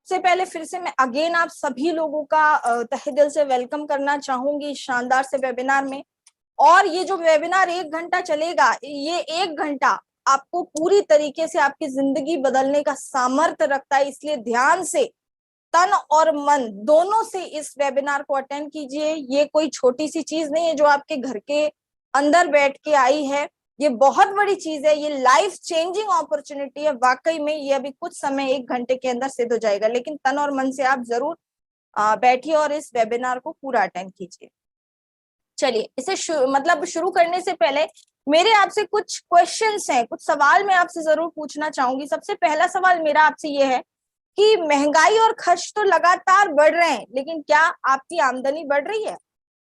सबसे पहले फिर से मैं अगेन आप सभी लोगों का तहे दिल से वेलकम करना चाहूंगी शानदार से वेबिनार में। और ये जो वेबिनार 1 घंटा चलेगा, ये 1 घंटा आपको पूरी तरीके से आपकी जिंदगी बदलने का सामर्थ्य रखता है, इसलिए ध्यान से तन और मन दोनों से इस वेबिनार को अटेंड कीजिए। ये कोई छोटी सी चीज नहीं है जो आपके घर के अंदर बैठ के आई है, ये बहुत बड़ी चीज है, ये लाइफ चेंजिंग अपॉर्चुनिटी है। वाकई में ये अभी कुछ समय 1 घंटे के अंदर सिद्ध हो जाएगा, लेकिन तन और मन से आप जरूर बैठिए और इस वेबिनार को पूरा अटेंड कीजिए। चलिए इसे शुरू करने से पहले मेरे आपसे कुछ क्वेश्चंस हैं, कुछ सवाल मैं आपसे जरूर पूछना चाहूंगी। सबसे पहला सवाल मेरा आपसे ये है कि महंगाई और खर्च तो लगातार बढ़ रहे हैं, लेकिन क्या आपकी आमदनी बढ़ रही है?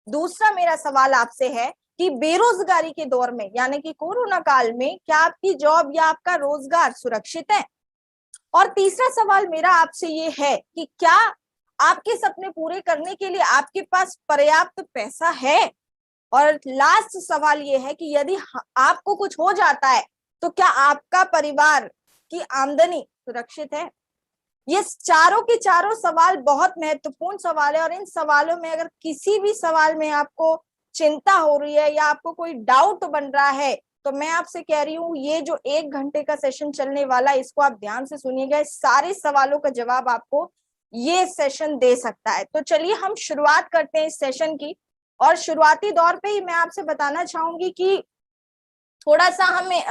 दूसरा मेरा सवाल आपसे है कि बेरोजगारी के दौर में यानी कि कोरोना काल में क्या आपकी जॉब या आपका रोजगार सुरक्षित है? और तीसरा सवाल मेरा आपसे ये है कि क्या आपके सपने पूरे करने के लिए आपके पास पर्याप्त पैसा है? और लास्ट सवाल ये है कि यदि आपको कुछ हो जाता है तो क्या आपका परिवार की आमदनी सुरक्षित है? ये चारों के चारों सवाल बहुत महत्वपूर्ण सवाल है, और इन सवालों में अगर किसी भी सवाल में आपको चिंता हो रही है या आपको कोई डाउट बन रहा है, तो मैं आपसे कह रही हूँ ये जो 1 घंटे का सेशन चलने वाला है, इसको आप ध्यान से सुनिएगा। सारे सवालों का जवाब आपको ये सेशन दे सकता है। तो चलिए हम शुरुआत करते हैं इस सेशन की। और शुरुआती दौर पे ही मैं आपसे बताना चाहूंगी कि थोड़ा सा हमें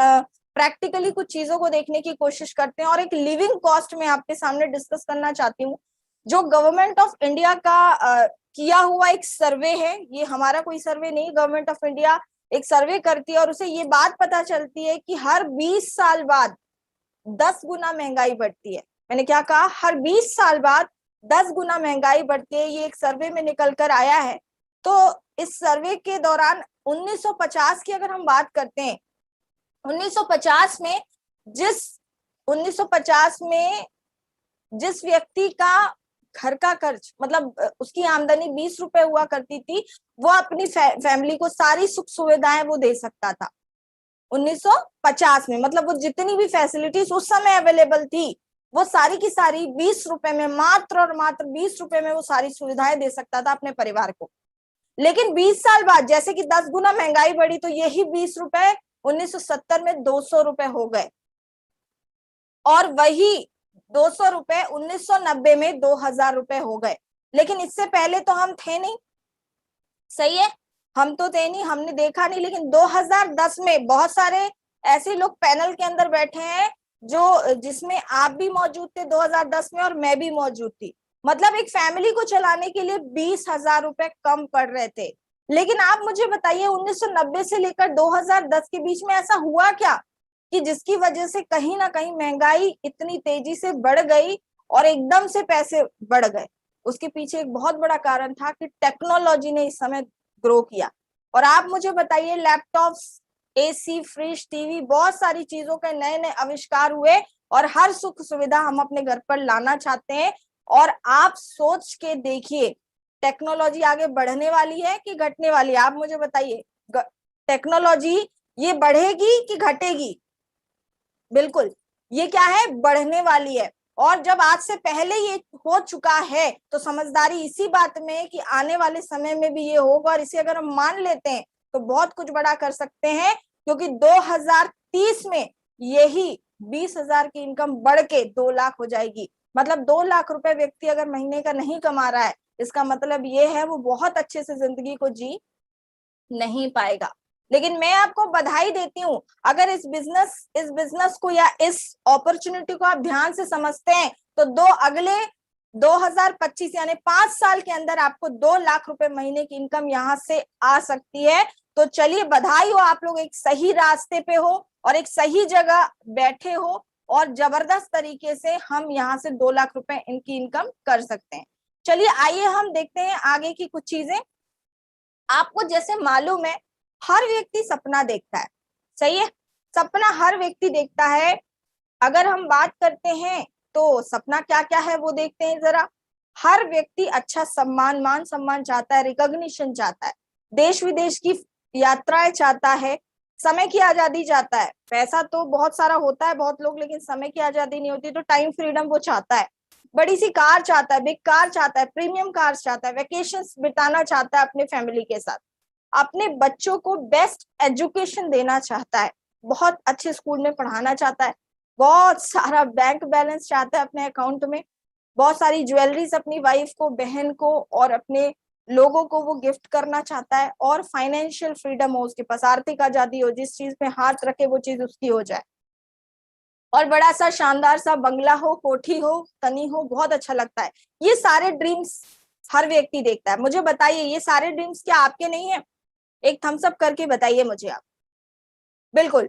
प्रैक्टिकली कुछ चीजों को देखने की कोशिश करते हैं, और एक लिविंग कॉस्ट में आपके सामने डिस्कस करना चाहती हूँ। जो गवर्नमेंट ऑफ इंडिया का किया हुआ एक सर्वे है, ये हमारा कोई सर्वे नहीं, गवर्नमेंट ऑफ इंडिया एक सर्वे करती है और उसे ये बात पता चलती है कि हर 20 साल बाद 10 गुना महंगाई बढ़ती है। मैंने क्या कहा? हर 20 साल बाद 10 गुना महंगाई बढ़ती है, ये एक सर्वे में निकल कर आया है। तो इस सर्वे के दौरान 1950 की अगर हम बात करते हैं, 1950 में जिस व्यक्ति का घर का खर्च मतलब उसकी आमदनी 20 रुपए हुआ करती थी, वो अपनी फैमिली को सारी सुख सुविधाएं वो दे सकता था 1950 में। मतलब वो जितनी भी फैसिलिटीज उस समय अवेलेबल थी, वो सारी की सारी 20 रुपए में, मात्र और मात्र 20 रुपए में वो सारी सुविधाएं दे सकता था अपने परिवार को। लेकिन 20 साल बाद जैसे कि 10 गुना महंगाई बढ़ी, तो यही 20 रुपए 1970 में 200 रुपए हो गए, और वही 200 रुपए 1990 में 2000 रुपए हो गए। लेकिन इससे पहले तो हम थे नहीं, सही है, हम तो थे नहीं, हमने देखा नहीं। लेकिन 2010 में बहुत सारे ऐसे लोग पैनल के अंदर बैठे हैं जो जिसमें आप भी मौजूद थे 2010 में, और मैं भी मौजूद थी। मतलब एक फैमिली को चलाने के लिए 20,000 रुपए कम पड़ रहे थे। लेकिन आप मुझे बताइए 1990 से लेकर 2010 के बीच में ऐसा हुआ क्या कि जिसकी वजह से कहीं ना कहीं महंगाई इतनी तेजी से बढ़ गई और एकदम से पैसे बढ़ गए? उसके पीछे एक बहुत बड़ा कारण था कि टेक्नोलॉजी ने इस समय ग्रो किया। और आप मुझे बताइए, लैपटॉप्स, एसी, फ्रिज, टीवी, बहुत सारी चीजों के नए नए आविष्कार हुए, और हर सुख सुविधा हम अपने घर पर लाना चाहते हैं। और आप सोच के देखिए, टेक्नोलॉजी आगे बढ़ने वाली है कि घटने वाली है? आप मुझे बताइए, टेक्नोलॉजी ये बढ़ेगी कि घटेगी? बिल्कुल, ये क्या है? बढ़ने वाली है। और जब आज से पहले ये हो चुका है, तो समझदारी इसी बात में है कि आने वाले समय में भी ये होगा। और इसे अगर हम मान लेते हैं तो बहुत कुछ बड़ा कर सकते हैं, क्योंकि 2030 में यही 20,000 की इनकम बढ़ के 2 लाख हो जाएगी। मतलब 2 लाख रुपए व्यक्ति अगर महीने का नहीं कमा रहा है, इसका मतलब ये है वो बहुत अच्छे से जिंदगी को जी नहीं पाएगा। लेकिन मैं आपको बधाई देती हूँ, अगर इस बिजनेस को या इस अपॉर्चुनिटी को आप ध्यान से समझते हैं, तो अगले 2025 यानी 5 साल के अंदर आपको 2 लाख रुपए महीने की इनकम यहाँ से आ सकती है। तो चलिए बधाई हो, आप लोग एक सही रास्ते पे हो और एक सही जगह बैठे हो, और जबरदस्त तरीके से हम यहाँ से 2 लाख रुपए इनकी इनकम कर सकते हैं। चलिए आइए हम देखते हैं आगे की कुछ चीजें। आपको जैसे मालूम है, हर व्यक्ति सपना देखता है, सही है, सपना हर व्यक्ति देखता है। अगर हम बात करते हैं तो सपना क्या क्या है वो देखते हैं जरा। हर व्यक्ति अच्छा सम्मान, मान सम्मान चाहता है, रिकॉग्निशन चाहता है, देश विदेश की यात्राएं चाहता है, समय की आजादी चाहता है। पैसा तो बहुत सारा होता है बहुत लोग, लेकिन समय की आजादी नहीं होती, तो टाइम फ्रीडम वो चाहता है। बड़ी सी कार चाहता है, बिग कार चाहता है, प्रीमियम कार चाहता है, वेकेशंस बिताना चाहता है अपने फैमिली के साथ, अपने बच्चों को बेस्ट एजुकेशन देना चाहता है, बहुत अच्छे स्कूल में पढ़ाना चाहता है, बहुत सारा बैंक बैलेंस चाहता है अपने अकाउंट में, बहुत सारी ज्वेलरीज अपनी वाइफ को, बहन को और अपने लोगों को वो गिफ्ट करना चाहता है, और फाइनेंशियल फ्रीडम हो उसके पास, आर्थिक आजादी हो, जिस चीज में हाथ रखे वो चीज उसकी हो जाए, और बड़ा सा शानदार सा बंगला हो, कोठी हो, तनी हो, बहुत अच्छा लगता है। ये सारे ड्रीम्स हर व्यक्ति देखता है। मुझे बताइए ये सारे ड्रीम्स क्या आपके नहीं है? एक थम्स अप करके बताइए मुझे आप। बिल्कुल।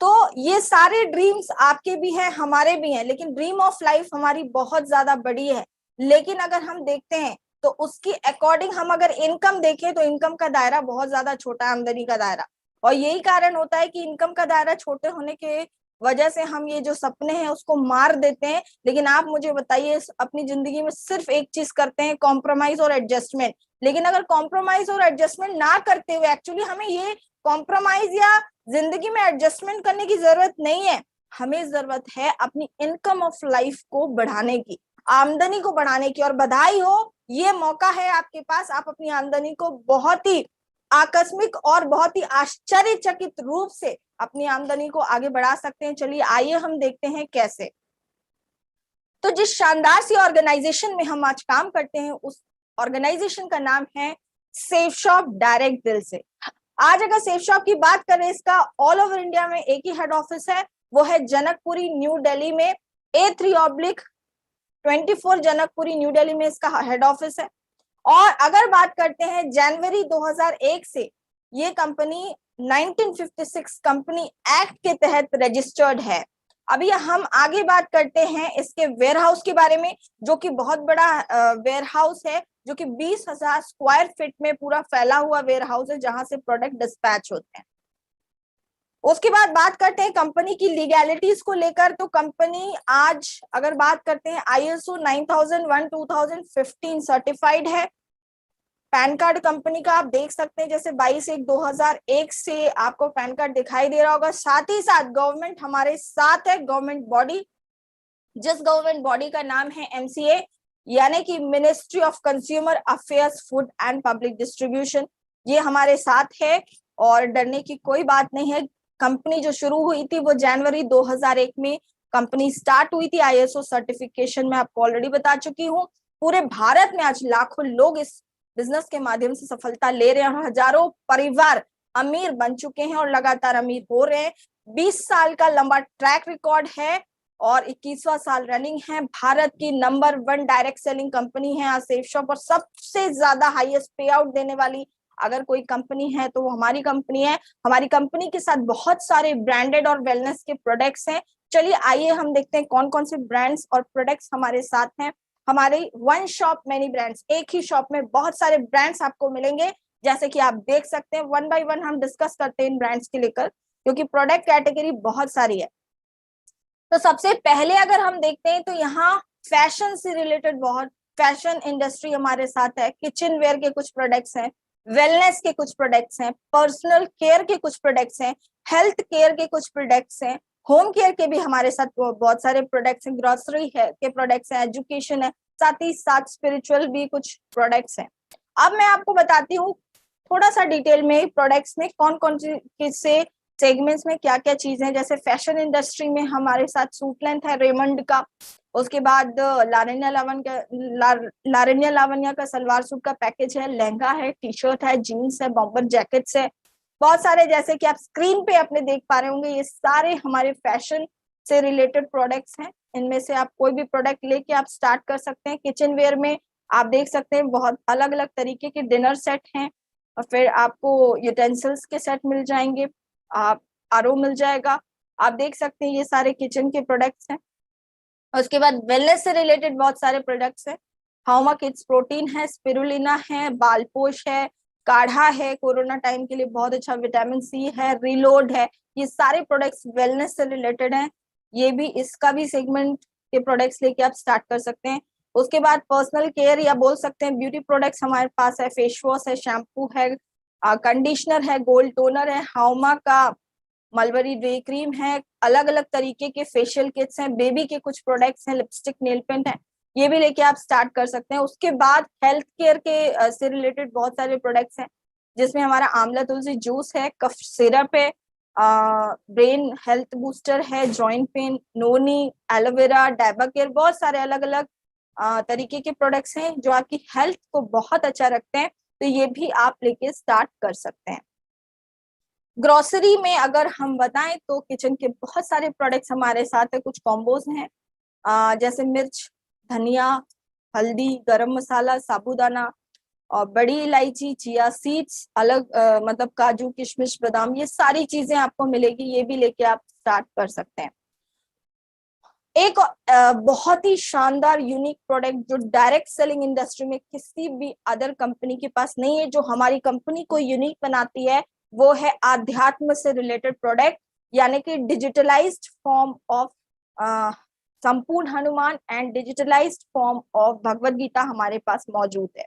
तो ये सारे ड्रीम्स आपके भी हैं, हमारे भी हैं, लेकिन ड्रीम ऑफ लाइफ हमारी बहुत ज्यादा बड़ी है। लेकिन अगर हम देखते हैं तो उसकी अकॉर्डिंग हम अगर इनकम देखें तो इनकम का दायरा बहुत ज्यादा छोटा है, आमदनी का दायरा। और यही कारण होता है कि इनकम का दायरा छोटे होने के वजह से हम ये जो सपने हैं उसको मार देते हैं। लेकिन आप मुझे बताइए, अपनी जिंदगी में सिर्फ एक चीज करते हैं, कॉम्प्रोमाइज और एडजस्टमेंट। लेकिन अगर कॉम्प्रोमाइज और एडजस्टमेंट ना करते हुए, एक्चुअली हमें ये कॉम्प्रोमाइज या जिंदगी में एडजस्टमेंट करने की जरूरत नहीं है, हमें जरूरत है अपनी इनकम ऑफ लाइफ को बढ़ाने की, आमदनी को बढ़ाने की। और बधाई हो, ये मौका है आपके पास, आप अपनी आमदनी को बहुत ही आकस्मिक और बहुत ही आश्चर्यचकित रूप से अपनी आमदनी को आगे बढ़ा सकते हैं। चलिए आइए हम देखते हैं कैसे। तो जिस शानदार सी ऑर्गेनाइजेशन में हम आज काम करते हैं, उस ऑर्गेनाइजेशन का नाम है सेफ शॉप डायरेक्ट दिल से। आज अगर सेफ शॉप की बात करें, इसका ऑल ओवर इंडिया में एक ही हेड ऑफिस है, वो है जनकपुरी न्यू दिल्ली में, A3/24 जनकपुरी न्यू दिल्ली में इसका हेड ऑफिस है। और अगर बात करते हैं जनवरी 2001 से ये कंपनी 1956 कंपनी एक्ट के तहत रजिस्टर्ड है। अभी हम आगे बात करते हैं इसके वेयर हाउस के बारे में, जो कि बहुत बड़ा वेयर हाउस है, जो कि 20,000 स्क्वायर फीट में पूरा फैला हुआ वेयर हाउस है, जहां से प्रोडक्ट डिस्पैच होते हैं। उसके बाद बात करते हैं कंपनी की लीगैलिटीज को लेकर। तो कंपनी आज अगर बात करते हैं ISO 9001 2015 सर्टिफाइड है। पैन कार्ड कंपनी का आप देख सकते हैं, जैसे 22/1/2001 से आपको पैन कार्ड दिखाई दे रहा होगा। साथ ही साथ गवर्नमेंट हमारे साथ है, गवर्नमेंट बॉडी, जिस गवर्नमेंट बॉडी का नाम है MCA, यानी कि ministry of consumer affairs, food and public distribution, ये हमारे साथ है और डरने की कोई बात नहीं है। कंपनी जो शुरू हुई थी वो जनवरी 2001 में कंपनी स्टार्ट हुई थी। ISO सर्टिफिकेशन में आपको ऑलरेडी बता चुकी हूँ। पूरे भारत में आज लाखों लोग इस बिजनेस के माध्यम से सफलता ले रहे हैं, हजारों परिवार अमीर बन चुके हैं और लगातार अमीर हो रहे हैं। 20 साल का लंबा ट्रैक रिकॉर्ड है और 21वां साल रनिंग है। भारत की नंबर 1 डायरेक्ट सेलिंग कंपनी है आज सेफ शॉप, और सबसे ज्यादा हाईएस्ट पे आउट देने वाली अगर कोई कंपनी है तो वो हमारी कंपनी है। हमारी कंपनी के साथ बहुत सारे ब्रांडेड और वेलनेस के प्रोडक्ट्स हैं। चलिए आइए हम देखते हैं कौन कौन से ब्रांड्स और प्रोडक्ट्स हमारे साथ हैं। हमारे वन शॉप मैनी ब्रांड्स, एक ही शॉप में बहुत सारे ब्रांड्स आपको मिलेंगे। जैसे कि आप देख सकते हैं, वन बाय वन हम डिस्कस करते हैं इन ब्रांड्स के लेकर, क्योंकि प्रोडक्ट कैटेगरी बहुत सारी है। तो सबसे पहले अगर हम देखते हैं तो यहाँ फैशन से रिलेटेड बहुत, फैशन इंडस्ट्री हमारे साथ है। किचन वेयर के कुछ प्रोडक्ट्स हैं, वेलनेस के कुछ प्रोडक्ट्स हैं, पर्सनल केयर के कुछ प्रोडक्ट्स हैं, हेल्थ केयर के कुछ प्रोडक्ट्स हैं, होम केयर के भी हमारे साथ बहुत सारे प्रोडक्ट्स हैं, ग्रोसरी है के प्रोडक्ट्स हैं, एजुकेशन है, साथ ही साथ स्पिरिचुअल भी कुछ प्रोडक्ट्स हैं। अब मैं आपको बताती हूँ थोड़ा सा डिटेल में प्रोडक्ट्स में कौन कौन से सेगमेंट्स में क्या क्या चीजें हैं। जैसे फैशन इंडस्ट्री में हमारे साथ सूट लेंथ है रेमंड का, उसके बाद लारनिया लावण्या का सलवार सूट का पैकेज है, लहंगा है, टी शर्ट है, जीन्स है, बॉम्बर जैकेट्स है, बहुत सारे, जैसे कि आप स्क्रीन पे अपने देख पा रहे होंगे, ये सारे हमारे फैशन से रिलेटेड प्रोडक्ट्स हैं। इनमें से आप कोई भी प्रोडक्ट लेके आप स्टार्ट कर सकते हैं। किचन वेयर में आप देख सकते हैं बहुत अलग अलग तरीके के डिनर सेट हैं, और फिर आपको यूटेंसिल्स के सेट मिल जाएंगे, आप RO मिल जाएगा। आप देख सकते हैं ये सारे किचन के प्रोडक्ट्स हैं। उसके बाद वेलनेस से रिलेटेड बहुत सारे प्रोडक्ट्स हैं। हाउमा किड्स प्रोटीन है, स्पिरुलिना है, बालपोश है, काढ़ा है, कोरोना टाइम के लिए बहुत अच्छा, विटामिन C है, रिलोड है। ये सारे प्रोडक्ट्स वेलनेस से रिलेटेड हैं। ये भी, इसका भी सेगमेंट के प्रोडक्ट्स लेके आप स्टार्ट कर सकते हैं। उसके बाद पर्सनल केयर या बोल सकते हैं ब्यूटी प्रोडक्ट्स हमारे पास है, फेस वॉश है, शैम्पू है, कंडीशनर है, गोल्ड टोनर है, हाउमा का मलबरी डे क्रीम है, अलग अलग तरीके के फेशियल किट्स हैं, बेबी के कुछ प्रोडक्ट्स हैं, लिपस्टिक, नेल पेंट है। ये भी लेके आप स्टार्ट कर सकते हैं। उसके बाद हेल्थ केयर के से रिलेटेड बहुत सारे प्रोडक्ट्स हैं, जिसमें हमारा आंवला तुलसी जूस है, कफ सिरप है, ब्रेन हेल्थ बूस्टर है, जॉइंट पेन, नोनी, एलोवेरा, डायबा केयर, बहुत सारे अलग अलग तरीके के प्रोडक्ट्स हैं जो आपकी हेल्थ को बहुत अच्छा रखते हैं। तो ये भी आप लेके स्टार्ट कर सकते हैं। ग्रोसरी में अगर हम बताएं तो किचन के बहुत सारे प्रोडक्ट्स हमारे साथ है, कुछ कॉम्बोज हैं, जैसे मिर्च, धनिया, हल्दी, गरम मसाला, साबूदाना और बड़ी इलायची, चिया सीड्स, अलग मतलब काजू, किशमिश, बादाम, ये सारी चीजें आपको मिलेगी। ये भी लेके आप स्टार्ट कर सकते हैं। एक बहुत ही शानदार यूनिक प्रोडक्ट जो डायरेक्ट सेलिंग इंडस्ट्री में किसी भी अदर कंपनी के पास नहीं है, जो हमारी कंपनी को यूनिक बनाती है, वो है आध्यात्म से रिलेटेड प्रोडक्ट, यानी कि डिजिटलाइज्ड फॉर्म ऑफ संपूर्ण Hanuman and digitalized form of Bhagwat Gita हमारे पास मौजूद है।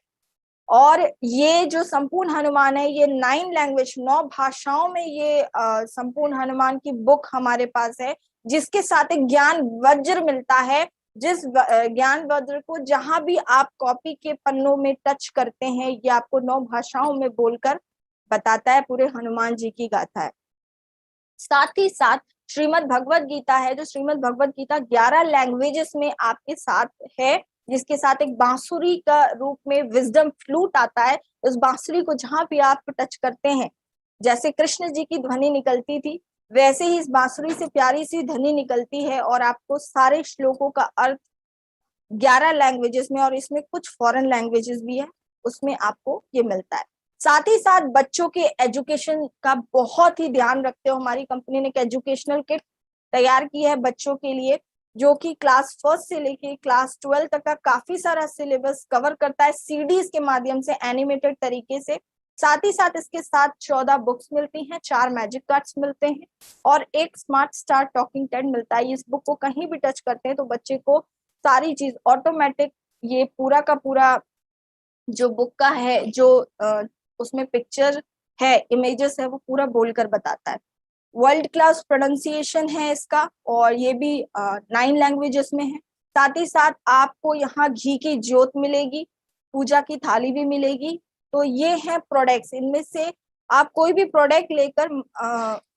और ये जो संपूर्ण हनुमान है, ये 9 लैंग्वेज, 9 भाषाओं में ये संपूर्ण हनुमान की बुक हमारे पास है, जिसके साथ एक ज्ञान वज्र मिलता है, जिस ज्ञान वज्र को जहां भी आप कॉपी के पन्नों में टच करते हैं, ये आपको 9 भाषाओं में बोलकर बताता है, पूरे हनुमान जी की गाथा है। साथ ही साथ श्रीमद् भगवत गीता है, जो श्रीमद् भगवत गीता 11 लैंग्वेजेस में आपके साथ है, जिसके साथ एक बांसुरी का रूप में विजडम फ्लूट आता है। उस बांसुरी को जहां भी आप टच करते हैं, जैसे कृष्ण जी की ध्वनि निकलती थी, वैसे ही इस बांसुरी से प्यारी सी ध्वनि निकलती है, और आपको सारे श्लोकों का अर्थ 11 लैंग्वेजेस में, और इसमें कुछ फॉरेन लैंग्वेजेस भी है, उसमें आपको ये मिलता है। साथ ही साथ बच्चों के एजुकेशन का बहुत ही ध्यान रखते हो, हमारी कंपनी ने एक एजुकेशनल किट तैयार की है बच्चों के लिए, जो कि क्लास 1 से लेके क्लास 12 तक का काफी सारा सिलेबस कवर करता है, सीडीज के माध्यम से, एनिमेटेड तरीके से। साथ ही साथ इसके साथ 14 बुक्स मिलती हैं, 4 मैजिक कार्ड्स मिलते हैं, और एक स्मार्ट स्टार टॉकिंग टेड मिलता है। इस बुक को कहीं भी टच करते हैं तो बच्चे को सारी चीज ऑटोमेटिक, ये पूरा का पूरा जो बुक का है, जो उसमें पिक्चर है, इमेजेस है, वो पूरा बोलकर बताता है। वर्ल्ड क्लास प्रोनाउंसिएशन है इसका, और ये भी 9 लैंग्वेजेस में है। साथ ही साथ आपको यहाँ घी की ज्योत मिलेगी, पूजा की थाली भी मिलेगी। तो ये है प्रोडक्ट्स, इनमें से आप कोई भी प्रोडक्ट लेकर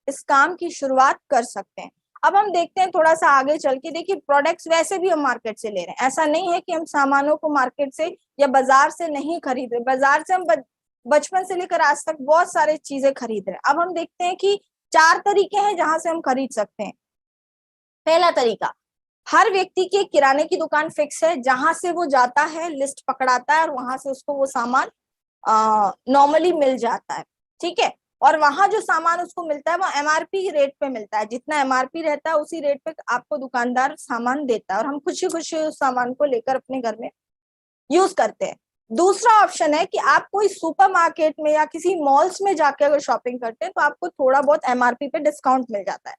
इस काम की शुरुआत कर सकते हैं। अब हम देखते हैं थोड़ा सा आगे चल के। देखिए, प्रोडक्ट्स वैसे भी हम मार्केट से ले रहे हैं, ऐसा नहीं है कि हम सामानों को मार्केट से या बाजार से नहीं खरीद रहे। बाजार से हम बचपन से लेकर आज तक बहुत सारी चीजें खरीद रहे हैं। अब हम देखते हैं कि 4 तरीके हैं जहां से हम खरीद सकते हैं। पहला तरीका, हर व्यक्ति की किराने की दुकान फिक्स है, जहां से वो जाता है, लिस्ट पकड़ाता है, और वहां से उसको वो सामान नॉर्मली मिल जाता है, ठीक है। और वहां जो सामान उसको मिलता है वो एमआरपी रेट पे मिलता है, जितना एमआरपी रहता है उसी रेट पे आपको दुकानदार सामान देता है, और हम खुशी खुशी उस सामान को लेकर अपने घर में यूज करते हैं। दूसरा ऑप्शन है कि आप कोई सुपरमार्केट में या किसी मॉल्स में जाके अगर शॉपिंग करते हैं तो आपको थोड़ा बहुत एमआरपी पे डिस्काउंट मिल जाता है,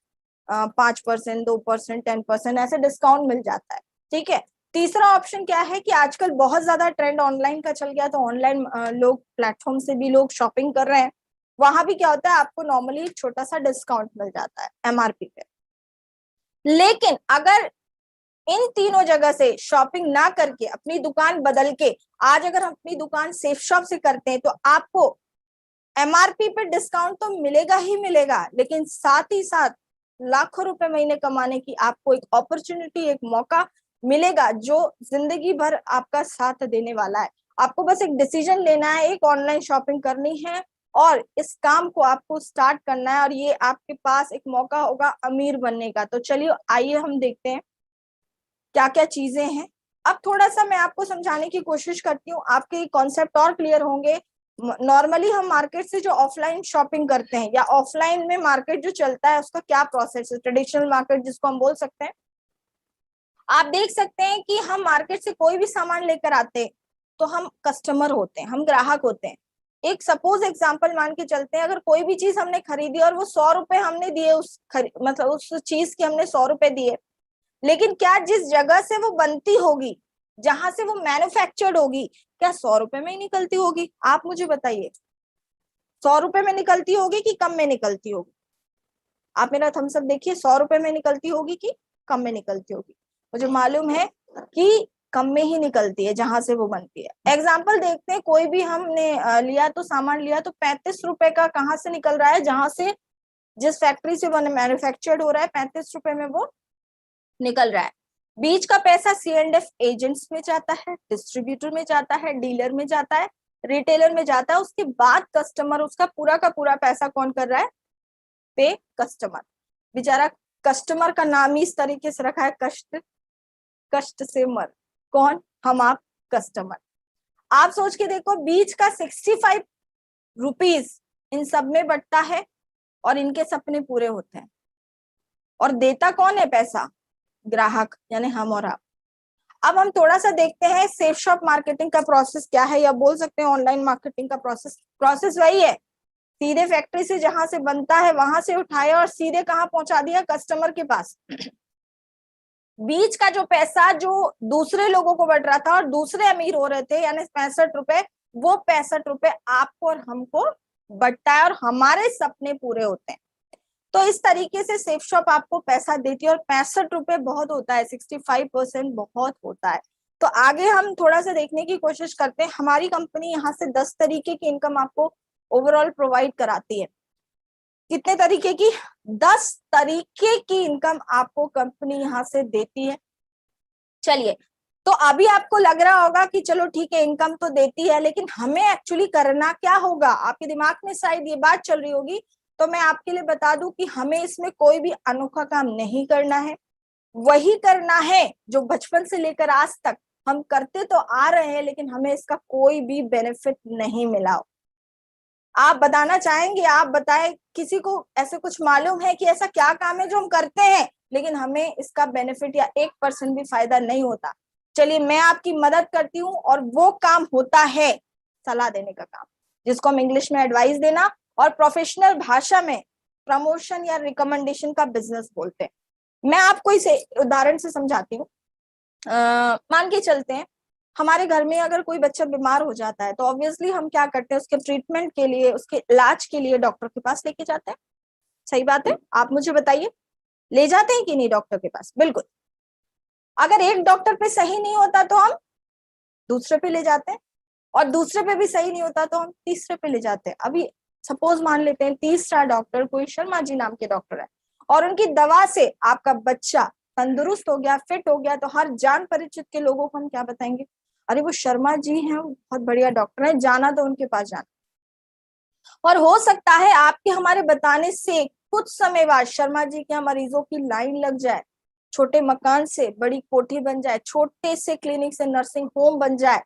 5%, 2%, 10% ऐसे डिस्काउंट मिल जाता है, ठीक है। तीसरा ऑप्शन क्या है कि आजकल बहुत ज्यादा ट्रेंड ऑनलाइन का चल गया, तो ऑनलाइन लोग प्लेटफॉर्म से भी लोग शॉपिंग कर रहे हैं। वहां भी क्या होता है, आपको नॉर्मली छोटा सा डिस्काउंट मिल जाता है एमआरपी पे। लेकिन अगर इन तीनों जगह से शॉपिंग ना करके अपनी दुकान बदल के आज अगर हम अपनी दुकान सेफ शॉप से करते हैं, तो आपको एमआरपी पे डिस्काउंट तो मिलेगा ही मिलेगा, लेकिन साथ ही साथ लाखों रुपए महीने कमाने की आपको एक अपॉर्चुनिटी, एक मौका मिलेगा, जो जिंदगी भर आपका साथ देने वाला है। आपको बस एक डिसीजन लेना है, एक ऑनलाइन शॉपिंग करनी है, और इस काम को आपको स्टार्ट करना है, और ये आपके पास एक मौका होगा अमीर बनने का। तो चलिए आइए हम देखते हैं क्या क्या चीजें हैं। अब थोड़ा सा मैं आपको समझाने की कोशिश करती हूँ, आपके कॉन्सेप्ट और क्लियर होंगे। नॉर्मली हम मार्केट से जो ऑफलाइन शॉपिंग करते हैं, या ऑफलाइन में मार्केट जो चलता है, उसका क्या प्रोसेस है, ट्रेडिशनल मार्केट जिसको हम बोल सकते हैं। आप देख सकते हैं कि हम मार्केट से कोई भी सामान लेकर आते हैं तो हम कस्टमर होते हैं, हम ग्राहक होते हैं। एक सपोज एग्जांपल मान के चलते हैं, अगर कोई भी चीज हमने खरीदी और वो 100 रुपए हमने दिए, मतलब उस चीज के हमने 100 रुपए दिए, लेकिन क्या जिस जगह से वो बनती होगी, जहां से वो मैन्युफैक्चर्ड होगी, क्या 100 रुपए में ही निकलती होगी? आप मुझे बताइए, 100 रुपए में निकलती होगी कि कम में निकलती होगी? आप मेरा थम्स अप देखिए, 100 रुपए में निकलती होगी कि कम में निकलती होगी? मुझे मालूम है कि कम में ही निकलती है जहां से वो बनती है। एग्जाम्पल देखते हैं, कोई भी हमने लिया तो सामान लिया तो 35 रुपए का कहाँ से निकल रहा है, जहां से जिस फैक्ट्री से वो मैन्युफैक्चर्ड हो रहा है 35 रुपए में वो निकल रहा है। बीच का पैसा C&F एजेंट्स में जाता है, डिस्ट्रीब्यूटर में जाता है, डीलर में जाता है, रिटेलर में जाता है। उसके बाद कस्टमर, उसका पूरा का पूरा पैसा कौन कर रहा है, पे कस्टमर। बेचारा कस्टमर का नाम ही इस तरीके से रखा है, कष्ट, कष्ट से मर, कौन, हम आप कस्टमर। आप सोच के देखो, बीच का 65 रुपीज इन सब में बटता है और इनके सपने पूरे होते हैं। और देता कौन है पैसा, ग्राहक, यानी हम और आप। अब हम थोड़ा सा देखते हैं सेफ शॉप मार्केटिंग का प्रोसेस क्या है, या बोल सकते हैं ऑनलाइन मार्केटिंग का प्रोसेस वही है। सीधे फैक्ट्री से जहां से बनता है वहां से उठाया और सीधे कहाँ पहुंचा दिया, कस्टमर के पास। बीच का जो पैसा जो दूसरे लोगों को बढ़ रहा था और दूसरे अमीर हो रहे थे, यानी 65 रुपए, वो 65 रुपए आपको और हमको बढ़ता है और हमारे सपने पूरे होते हैं। तो इस तरीके से सेफ शॉप आपको पैसा देती है। और 65 रुपए बहुत होता है, 65% बहुत होता है। तो आगे हम थोड़ा सा देखने की कोशिश करते हैं। हमारी कंपनी यहाँ से 10 तरीके की इनकम आपको ओवरऑल प्रोवाइड कराती है। कितने तरीके की, 10 तरीके की इनकम आपको कंपनी यहाँ से देती है। चलिए, तो अभी आपको लग रहा होगा कि चलो ठीक है, इनकम तो देती है, लेकिन हमें एक्चुअली करना क्या होगा। आपके दिमाग में शायद ये बात चल रही होगी, तो मैं आपके लिए बता दूं कि हमें इसमें कोई भी अनोखा काम नहीं करना है। वही करना है जो बचपन से लेकर आज तक हम करते तो आ रहे हैं, लेकिन हमें इसका कोई भी बेनिफिट नहीं मिला हो। आप बताना चाहेंगे, आप बताएं, किसी को ऐसे कुछ मालूम है कि ऐसा क्या काम है जो हम करते हैं लेकिन हमें इसका बेनिफिट या 1% भी फायदा नहीं होता। चलिए, मैं आपकी मदद करती हूँ, और वो काम होता है सलाह देने का काम, जिसको हम इंग्लिश में एडवाइस देना और प्रोफेशनल भाषा में प्रमोशन या रिकमेंडेशन का बिजनेस बोलते हैं। मैं आपको इसे उदाहरण से समझाती हूँ। मान के चलते हैं, हमारे घर में अगर कोई बच्चा बीमार हो जाता है तो ऑब्वियसली हम क्या करते हैं, उसके ट्रीटमेंट के लिए, उसके इलाज के लिए डॉक्टर के पास लेके जाते हैं। सही बात है, आप मुझे बताइए, ले जाते हैं कि नहीं डॉक्टर के पास? बिल्कुल। अगर एक डॉक्टर पे सही नहीं होता तो हम दूसरे पे ले जाते हैं, और दूसरे पे भी सही नहीं होता तो हम तीसरे पे ले जाते हैं। अभी सपोज मान लेते हैं तीसरा डॉक्टर कोई शर्मा जी नाम के डॉक्टर है, और उनकी दवा से आपका बच्चा तंदुरुस्त हो गया, फिट हो गया, तो हर जान परिचित के लोगों को हम क्या बताएंगे, अरे वो शर्मा जी हैं, वो बहुत बढ़िया डॉक्टर है, जाना तो उनके पास जाना। और हो सकता है आपके हमारे बताने से कुछ समय बाद शर्मा जी के मरीजों की लाइन लग जाए, छोटे मकान से बड़ी कोठी बन जाए, छोटे से क्लिनिक से नर्सिंग होम बन जाए,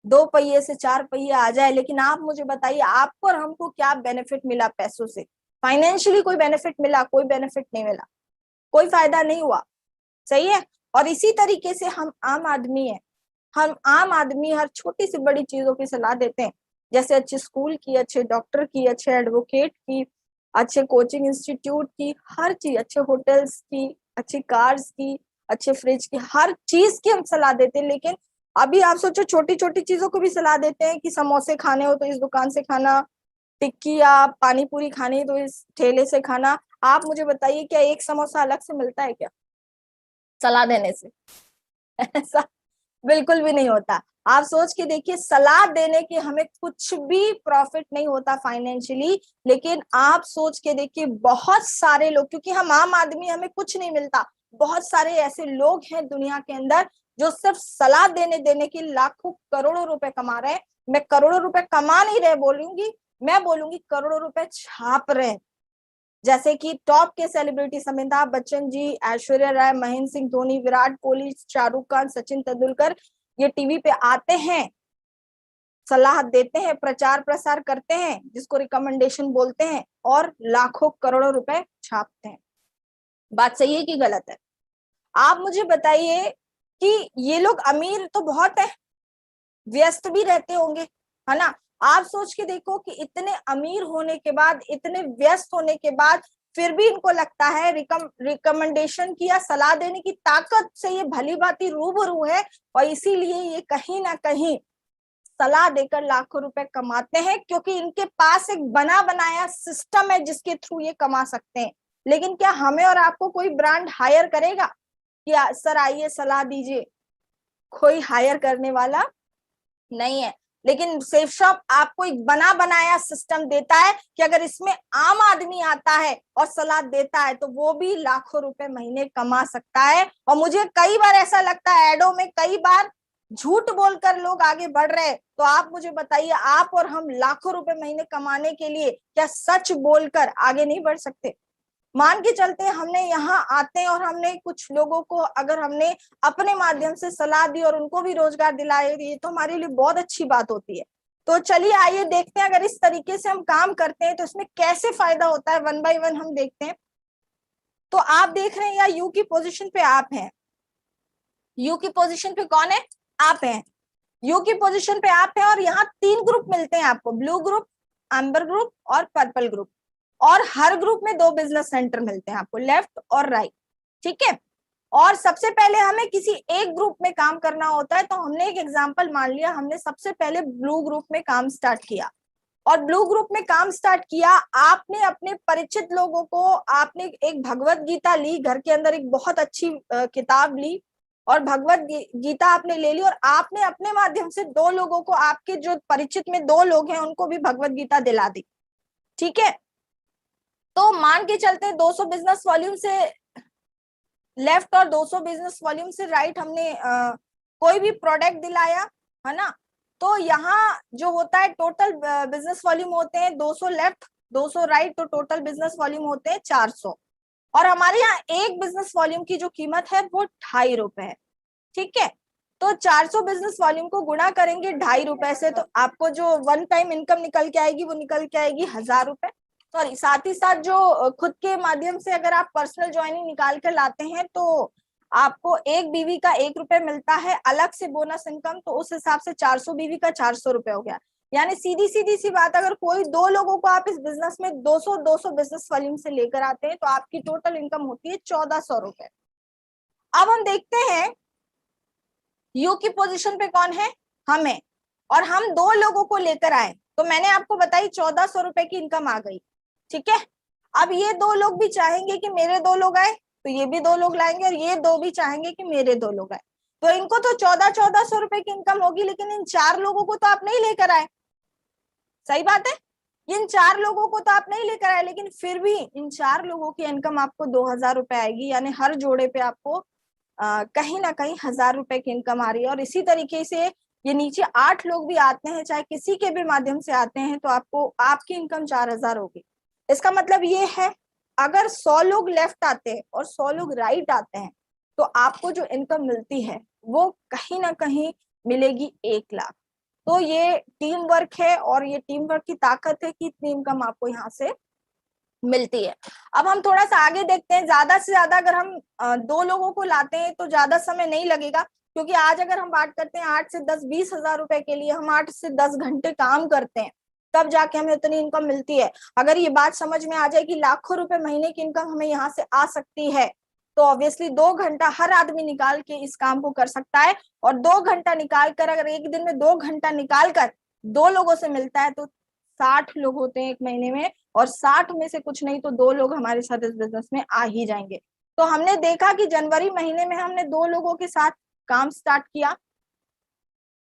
2 पहिए से 4 पहिए आ जाए। लेकिन आप मुझे बताइए, आपको और हमको क्या बेनिफिट मिला पैसों से? फाइनेंशियली कोई बेनिफिट मिला? कोई बेनिफिट नहीं मिला, कोई फायदा नहीं हुआ। सही है। और इसी तरीके से हम आम आदमी है, हम आम आदमी हर छोटी सी बड़ी चीजों की सलाह देते हैं, जैसे अच्छे स्कूल की, अच्छे डॉक्टर की, अच्छे एडवोकेट की, अच्छे कोचिंग इंस्टीट्यूट की, हर चीज, अच्छे होटल्स की, अच्छी कार्स की, अच्छे फ्रिज की, हर चीज की हम सलाह देते हैं। लेकिन अभी आप सोचो, छोटी छोटी चीजों को भी सलाह देते हैं कि समोसे खाने हो तो इस दुकान से खाना, टिक्की या पानी पूरी खानी है तो इस ठेले से खाना। आप मुझे बताइए, क्या एक समोसा अलग से मिलता है क्या सलाह देने से? ऐसा बिल्कुल भी नहीं होता। आप सोच के देखिए, सलाह देने की हमें कुछ भी प्रॉफिट नहीं होता फाइनेंशियली, लेकिन आप सोच के देखिए, बहुत सारे लोग, क्योंकि हम आम आदमी, हमें कुछ नहीं मिलता, बहुत सारे ऐसे लोग हैं दुनिया के अंदर जो सिर्फ सलाह देने देने की लाखों करोड़ों रुपए कमा रहे हैं। मैं करोड़ों रुपए कमा नहीं रहे बोलूंगी, मैं बोलूंगी करोड़ों रुपए छाप रहे हैं। जैसे कि टॉप के सेलिब्रिटीज अमिताभ बच्चन जी, ऐश्वर्या राय, महेंद्र सिंह धोनी, विराट कोहली, शाहरुख खान, सचिन तेंदुलकर, ये टीवी पे आते हैं, सलाह देते हैं, प्रचार प्रसार करते हैं, जिसको रिकमेंडेशन बोलते हैं, और लाखों करोड़ों रुपए छापते हैं। बात सही है कि गलत है? आप मुझे बताइए कि ये लोग अमीर तो बहुत है, व्यस्त भी रहते होंगे, है ना? आप सोच के देखो कि इतने अमीर होने के बाद, इतने व्यस्त होने के बाद, फिर भी इनको लगता है रिकमेंडेशन की या सलाह देने की ताकत से ये भली भांति रूबरू है, और इसीलिए ये कहीं ना कहीं सलाह देकर लाखों रुपए कमाते हैं, क्योंकि इनके पास एक बना बनाया सिस्टम है जिसके थ्रू ये कमा सकते हैं। लेकिन क्या हमें और आपको कोई ब्रांड हायर करेगा कि सर आइए सलाह दीजिए? कोई हायर करने वाला नहीं है। लेकिन सेफ शॉप आपको एक बना बनाया सिस्टम देता है कि अगर इसमें आम आदमी आता है और सलाह देता है तो वो भी लाखों रुपए महीने कमा सकता है। और मुझे कई बार ऐसा लगता है एडो में कई बार झूठ बोलकर लोग आगे बढ़ रहे हैं, तो आप मुझे बताइए, आप और हम लाखों रुपए महीने कमाने के लिए क्या सच बोलकर आगे नहीं बढ़ सकते? मान के चलते हमने यहाँ आते हैं और हमने कुछ लोगों को अगर हमने अपने माध्यम से सलाह दी और उनको भी रोजगार दिलाए, ये तो हमारे लिए बहुत अच्छी बात होती है। तो चलिए आइए देखते हैं अगर इस तरीके से हम काम करते हैं तो इसमें कैसे फायदा होता है, वन बाय वन हम देखते हैं। तो आप देख रहे हैं या यू की पोजीशन पे आप हैं, यू की पोजीशन पे कौन है? आप हैं। यू की पोजीशन पे आप हैं और यहाँ 3 ग्रुप मिलते हैं आपको, ब्लू ग्रुप, एम्बर ग्रुप और पर्पल ग्रुप। और हर ग्रुप में 2 बिजनेस सेंटर मिलते हैं आपको, लेफ्ट और राइट। ठीक है। और सबसे पहले हमें किसी एक ग्रुप में काम करना होता है, तो हमने एक एग्जांपल मान लिया, हमने सबसे पहले ब्लू ग्रुप में काम स्टार्ट किया। और ब्लू ग्रुप में काम स्टार्ट किया, आपने अपने परिचित लोगों को, आपने एक भगवत गीता ली, घर के अंदर एक बहुत अच्छी किताब ली और भगवत गीता आपने ले ली और आपने अपने माध्यम से 2 लोगों को, आपके जो परिचित में 2 लोग हैं उनको भी भगवत गीता दिला दी। ठीक है। तो मान के चलते हैं 200 बिजनेस वॉल्यूम से लेफ्ट और 200 बिजनेस वॉल्यूम से राइट हमने कोई भी प्रोडक्ट दिलाया, है ना। तो यहाँ जो होता है टोटल बिजनेस वॉल्यूम होते हैं 200 लेफ्ट 200 राइट, तो टोटल बिजनेस वॉल्यूम होते हैं 400। और हमारे यहाँ एक बिजनेस वॉल्यूम की जो कीमत है वो 2.5 रुपए है। ठीक है। तो 400 बिजनेस वॉल्यूम को गुणा करेंगे 2.5 रुपए से, तो आपको जो वन टाइम इनकम निकल के आएगी वो निकल के आएगी 1000 रुपए। सॉरी, साथ ही साथ जो खुद के माध्यम से अगर आप पर्सनल ज्वाइनिंग निकाल कर लाते हैं तो आपको एक बीवी का 1 रुपए मिलता है अलग से बोनस इनकम, तो उस हिसाब से 400 बीवी का 400 रुपए हो गया। यानी सीधी सीधी सी बात, अगर कोई 2 लोगों को आप इस बिजनेस में 200 बिजनेस वॉल्यूम से लेकर आते हैं तो आपकी टोटल इनकम होती है 1400 रुपए। अब हम देखते हैं यू की पोजीशन पे कौन है? हमें। और हम 2 लोगों को लेकर आए, तो मैंने आपको बताई 1400 रुपए की इनकम आ गई। ठीक है। अब ये 2 लोग भी चाहेंगे कि मेरे 2 लोग आए, तो ये भी 2 लोग लाएंगे और ये 2 भी चाहेंगे कि मेरे 2 लोग आए, तो इनको तो 1400 रुपए की इनकम होगी, लेकिन इन 4 लोगों को तो आप नहीं लेकर आए। सही बात है। इन 4 लोगों को तो आप नहीं लेकर आए, लेकिन फिर भी इन 4 लोगों की इनकम आपको 2000 रुपए आएगी। यानी हर जोड़े पे आपको कहीं ना कहीं 1000 रुपए की इनकम आ रही है। और इसी तरीके से ये नीचे 8 लोग भी आते हैं, चाहे किसी के भी माध्यम से आते हैं, तो आपको आपकी इनकम 4000 होगी। इसका मतलब ये है अगर 100 लोग लेफ्ट आते हैं और 100 लोग राइट आते हैं तो आपको जो इनकम मिलती है वो कहीं ना कहीं मिलेगी 1 लाख। तो ये टीम वर्क है और ये टीम वर्क की ताकत है कि इतनी इनकम आपको यहाँ से मिलती है। अब हम थोड़ा सा आगे देखते हैं, ज्यादा से ज्यादा अगर हम 2 लोगों को लाते हैं तो ज्यादा समय नहीं लगेगा, क्योंकि आज अगर हम बात करते हैं 8 से 10 20 हजार रुपए के लिए, हम 8 से 10 घंटे काम करते हैं तब जाके हमें उतनी इनकम मिलती है। अगर ये बात समझ में आ जाए कि लाखों रुपए महीने की इनकम हमें यहाँ से आ सकती है, तो ऑब्वियसली 2 घंटा हर आदमी निकाल के इस काम को कर सकता है। और 2 घंटा निकाल कर, अगर एक दिन में 2 घंटा निकाल कर 2 लोगों से मिलता है तो 60 लोग होते हैं एक महीने में, और 60 में से कुछ नहीं तो 2 लोग हमारे साथ इस बिजनेस में आ ही जाएंगे। तो हमने देखा कि जनवरी महीने में हमने 2 लोगों के साथ काम स्टार्ट किया,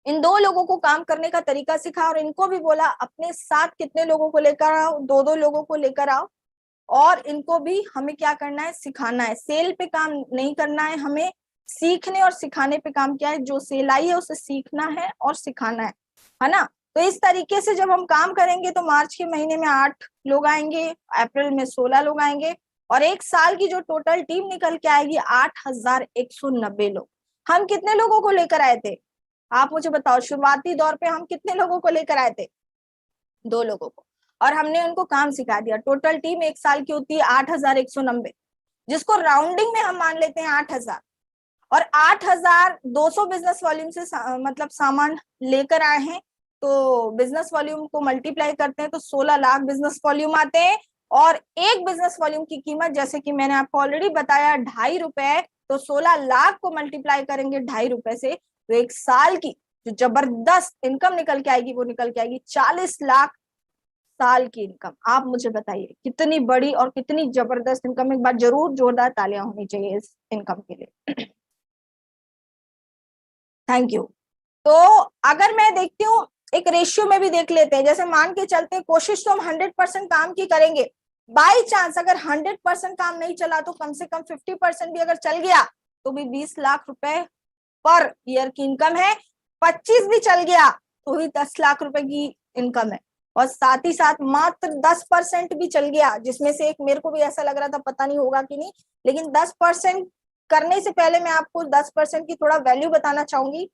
इन 2 लोगों को काम करने का तरीका सिखा और इनको भी बोला अपने साथ कितने लोगों को लेकर आओ, 2 लोगों को लेकर आओ, और इनको भी हमें क्या करना है, सिखाना है। सेल पे काम नहीं करना है, हमें सीखने और सिखाने पे काम किया है। जो सेल आई है उसे सीखना है और सिखाना है ना। तो इस तरीके से जब हम काम करेंगे तो मार्च के महीने में 8 लोग आएंगे, अप्रैल में 16 लोग आएंगे, और 1 साल की जो टोटल टीम निकल के आएगी 8190 लोग। हम कितने लोगों को लेकर आए थे? आप मुझे बताओ, शुरुआती दौर पे हम कितने लोगों को लेकर आए थे? 2 लोगों को, और हमने उनको काम सिखा दिया। टोटल टीम 1 साल की होती है 8190, जिसको राउंडिंग में हम मान लेते हैं 8000। और 8200 बिजनेस वॉल्यूम से मतलब सामान लेकर आए हैं, तो बिजनेस वॉल्यूम को मल्टीप्लाई करते हैं तो 16 लाख बिजनेस वॉल्यूम आते हैं। और एक बिजनेस वॉल्यूम की कीमत, जैसे कि मैंने आपको ऑलरेडी बताया, 2.5 रुपए, तो 16 लाख को मल्टीप्लाई करेंगे 2.5 रुपए से, तो 1 साल की जो जबरदस्त इनकम निकल के आएगी वो निकल के आएगी 40 लाख साल की इनकम। आप मुझे बताइए कितनी बड़ी और कितनी जबरदस्त इनकम। एक बार जरूर जोरदार तालियां होनी चाहिए इस इनकम के लिए। Thank you. तो अगर मैं देखती हूँ, एक रेशियो में भी देख लेते हैं, जैसे मान के चलते कोशिश तो हम 100% काम की करेंगे, बाई चांस अगर 100% काम नहीं चला तो कम से कम 50% भी अगर चल गया तो भी 20 लाख रुपए पर ईयर की इनकम है। 25 भी चल गया तो भी 10 लाख रुपए की इनकम है। और साथ ही साथ मात्र 10% भी चल गया, जिसमें से एक मेरे को भी ऐसा लग रहा था पता नहीं होगा कि नहीं, लेकिन 10% करने से पहले मैं आपको 10% की थोड़ा वैल्यू बताना चाहूंगी।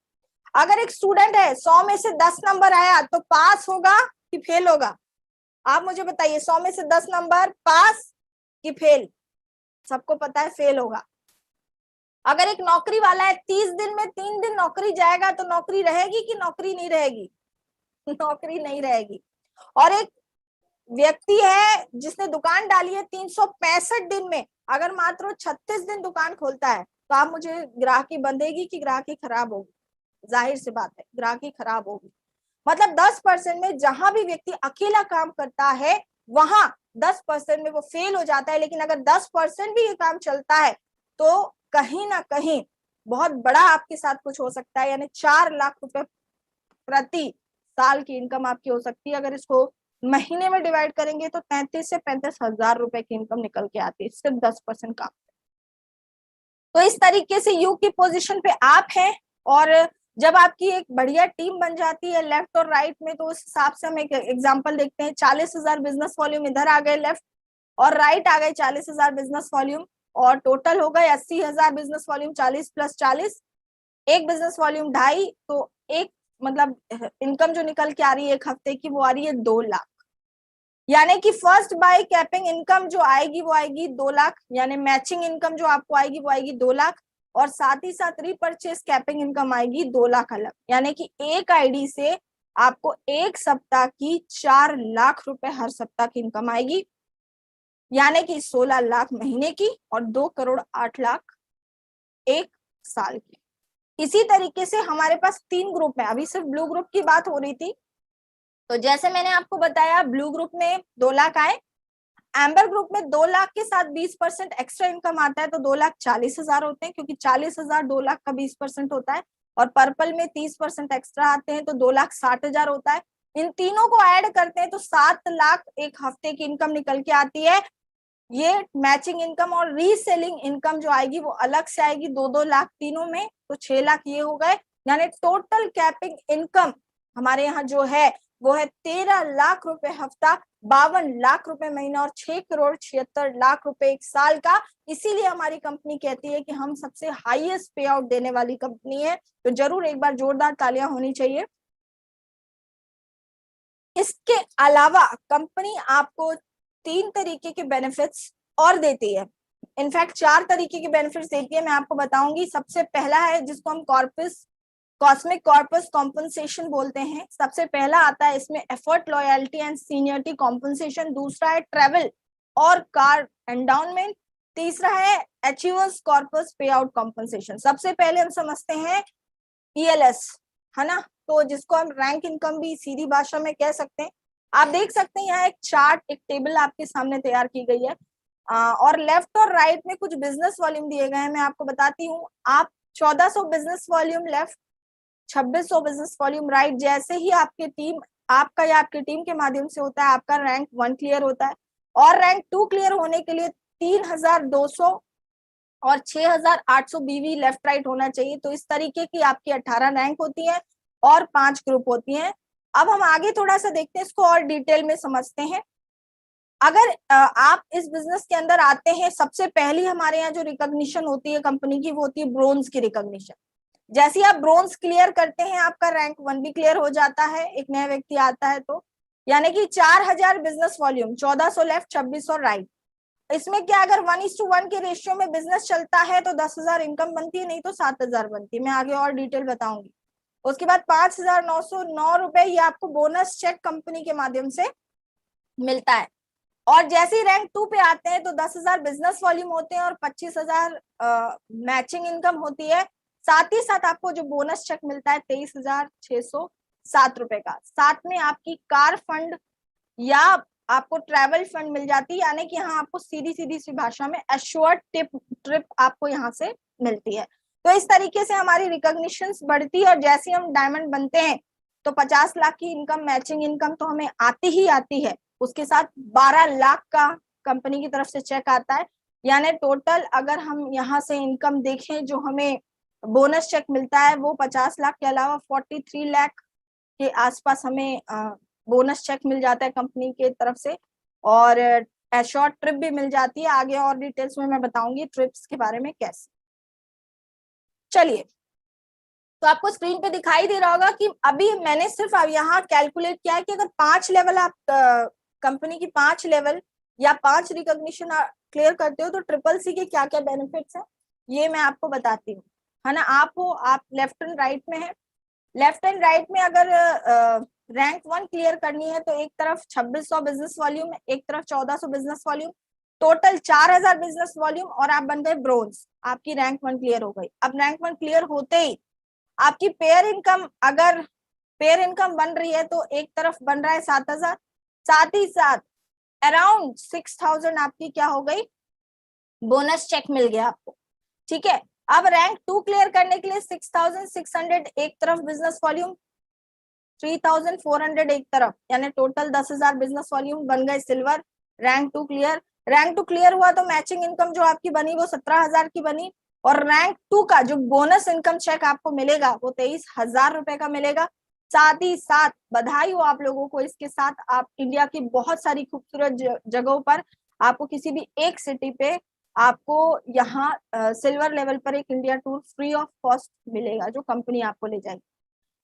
अगर एक स्टूडेंट है 100 में से 10 नंबर आया तो पास होगा कि फेल होगा? आप मुझे बताइए, 100 में से 10 नंबर, पास कि फेल? सबको पता है फेल होगा। अगर एक नौकरी वाला है 30 दिन में 3 दिन नौकरी जाएगा तो नौकरी रहेगी कि नौकरी नहीं रहेगी? नौकरी नहीं रहेगी। और एक व्यक्ति है जिसने दुकान डाली है 365 दिन में, अगर मात्र 36 दिन दुकान खोलता है तो आप मुझे, ग्राहकी बंधेगी कि ग्राहकी खराब होगी? जाहिर सी बात है ग्राहकी खराब होगी। मतलब 10% में जहां भी व्यक्ति अकेला काम करता है वहां 10% में वो फेल हो जाता है। लेकिन अगर 10% भी ये काम चलता है तो कहीं ना कहीं बहुत बड़ा आपके साथ कुछ हो सकता है, यानी 4 लाख रुपए प्रति साल की इनकम आपकी हो सकती है। अगर इसको महीने में डिवाइड करेंगे तो 33 से 35 हजार रुपए की इनकम निकल के आती है सिर्फ 10% काम। तो इस तरीके से यू की पोजीशन पे आप हैं, और जब आपकी एक बढ़िया टीम बन जाती है लेफ्ट और राइट में, तो उस हिसाब से हम एक एग्जांपल देखते हैं। 40,000 बिजनेस वॉल्यूम इधर आ गए लेफ्ट, और राइट आ गए 40,000 बिजनेस वॉल्यूम, और टोटल हो गए 80,000 बिजनेस वॉल्यूम। 40 प्लस 40, एक बिजनेस वॉल्यूम 2.5, तो एक मतलब इनकम जो निकल के आ रही है एक हफ्ते की वो आ रही है 2 लाख। यानी कि फर्स्ट बाय कैपिंग इनकम जो आएगी वो आएगी 2 लाख, यानी मैचिंग इनकम जो आपको आएगी वो आएगी 2 लाख, और साथ ही साथ रीपर्चेस कैपिंग इनकम आएगी 2 लाख अलग। यानी कि एक आईडी से आपको एक सप्ताह की 4 लाख रुपए हर सप्ताह की इनकम आएगी, यानी कि 16 लाख महीने की और 2 करोड़ 8 लाख एक साल की। इसी तरीके से हमारे पास 3 ग्रुप है, अभी सिर्फ ब्लू ग्रुप की बात हो रही थी। तो जैसे मैंने आपको बताया ब्लू ग्रुप में 2 लाख आए, एम्बर ग्रुप में 2 लाख के साथ 20% एक्स्ट्रा इनकम आता है तो 2,40,000 होते हैं, क्योंकि 40,000 2 लाख का 20% होता है। और पर्पल में 30% एक्स्ट्रा आते हैं तो 2,60,000 होता है। इन तीनों को ऐड करते हैं तो 7 लाख एक हफ्ते की इनकम निकल के आती है। ये मैचिंग इनकम और रीसेलिंग इनकम जो आएगी वो अलग से आएगी 2-2 लाख तीनों में, तो 6 लाख ये हो गए। यानी टोटल कैपिंग इनकम हमारे यहाँ जो है वो है 13 लाख रुपए हफ्ता, 52 लाख रुपए महीना और 6 करोड़ 76 लाख रुपए एक साल का। इसीलिए हमारी कंपनी कहती है कि हम सबसे हाईएस्ट पे आउट देने वाली कंपनी है। तो जरूर एक बार जोरदार तालियां होनी चाहिए। इसके अलावा कंपनी आपको 3 तरीके के बेनिफिट्स और देती है, इनफैक्ट 4 तरीके के बेनिफिट्स देती है, मैं आपको बताऊंगी। सबसे पहला है जिसको हम कॉस्मिक कॉर्पस कॉम्पनसेशन बोलते हैं। सबसे पहला आता है इसमें effort, loyalty and seniority compensation. दूसरा है ट्रेवल और कार एंडाउनमेंट। तीसरा है अचीवर्स कॉर्पस पे आउट कॉम्पनसेशन। सबसे पहले हम समझते हैं ईएलएस, है ना, तो जिसको हम रैंक इनकम भी सीधी भाषा में कह सकते हैं। आप देख सकते हैं यहाँ एक चार्ट, एक टेबल आपके सामने तैयार की गई है, और लेफ्ट और राइट में कुछ बिजनेस वॉल्यूम दिए गए हैं। मैं आपको बताती हूँ, आप 1400 business volume left, 2600 business volume right. जैसे ही आपकी टीम, आपका या आपकी टीम के माध्यम से होता है, आपका रैंक 1 क्लियर होता है, और रैंक 2 क्लियर होने के लिए 3200 और 6800 बीवी लेफ्ट राइट होना चाहिए। तो इस तरीके की आपकी 18 रैंक होती है और 5 ग्रुप होती हैं। अब हम आगे थोड़ा सा देखते हैं, इसको और डिटेल में समझते हैं। अगर आप इस बिजनेस के अंदर आते हैं, सबसे पहली हमारे यहाँ जो रिकॉग्निशन होती है कंपनी की वो होती है ब्रोंज की रिकॉग्निशन। जैसे ही आप ब्रोंज क्लियर करते हैं आपका रैंक 1 भी क्लियर हो जाता है, एक नया व्यक्ति आता है तो, यानी कि 4000 बिजनेस वॉल्यूम, 1400 लेफ्ट, 2600 राइट। इसमें क्या, अगर 1:1 के रेशियो में बिजनेस चलता है तो 10,000 इनकम बनती है, नहीं तो 7,000 बनती है। मैं आगे और डिटेल बताऊंगी। उसके बाद 5,909 रुपए ये आपको बोनस चेक कंपनी के माध्यम से मिलता है। और जैसे ही रैंक 2 पे आते हैं तो 10,000 बिजनेस वॉल्यूम होते हैं और 25,000 मैचिंग इनकम होती है। साथ ही साथ आपको जो बोनस चेक मिलता है 23,607 रुपए का। साथ में आपकी कार फंड या आपको ट्रैवल फंड मिल जाती है, यानी कि यहाँ आपको सीधी सीधी सी भाषा में एश्योर्ड ट्रिप आपको यहाँ से मिलती है। तो इस तरीके से हमारी रिकॉग्निशन बढ़ती है, और जैसे हम डायमंड बनते हैं तो 50 लाख की इनकम, मैचिंग इनकम तो हमें आती ही आती है, उसके साथ 12 लाख का कंपनी की तरफ से चेक आता है। यानी टोटल अगर हम यहाँ से इनकम देखें जो हमें बोनस चेक मिलता है वो 50 लाख के अलावा 43 लाख के आसपास हमें बोनस चेक मिल जाता है कंपनी के तरफ से। और एश्योर्ड ट्रिप भी मिल जाती है, आगे और डिटेल्स में मैं बताऊंगी ट्रिप्स के बारे में कैसे। चलिए, तो आपको स्क्रीन पे दिखाई दे रहा होगा कि अभी मैंने सिर्फ अब यहाँ कैलकुलेट किया है कि अगर 5 लेवल आप कंपनी की 5 लेवल या 5 रिकॉग्निशन क्लियर करते हो तो ट्रिपल सी के क्या क्या बेनिफिट्स है ये मैं आपको बताती हूँ, है ना। आप लेफ्ट एंड राइट में है, लेफ्ट एंड राइट में अगर रैंक 1 क्लियर करनी है तो एक तरफ 2600 बिजनेस वॉल्यूम, एक तरफ 1400 business volume, total 4000 business volume, और आप बन गए ब्रोंज, आपकी रैंक 1 क्लियर हो गई। अब रैंक 1 क्लियर होते ही आपकी पेयर इनकम, अगर पेयर इनकम बन रही है तो एक तरफ बन रहा है 7000, साथ ही साथ अराउंड 6000 आपकी क्या हो गई, बोनस चेक मिल गया आपको, ठीक है। अब रैंक 2 क्लियर करने के लिए 6600 एक तरफ बिजनेस वॉल्यूम, 3400 एक तरफ, यानी टोटल 10,000 बिजनेस वॉल्यूम बन गए silver. Rank 2 clear, rank 2 clear हुआ तो मैचिंग इनकम जो आपकी बनी वो 17,000 की बनी, और रैंक 2 का जो बोनस इनकम चेक आपको मिलेगा वो 23,000 रुपए का मिलेगा। साथ ही साथ बधाई हो आप लोगों को, इसके साथ आप इंडिया की बहुत सारी खूबसूरत जगहों पर, आपको किसी भी एक सिटी पे आपको यहाँ सिल्वर लेवल पर एक India tour free of cost मिलेगा जो कंपनी आपको ले जाएगी।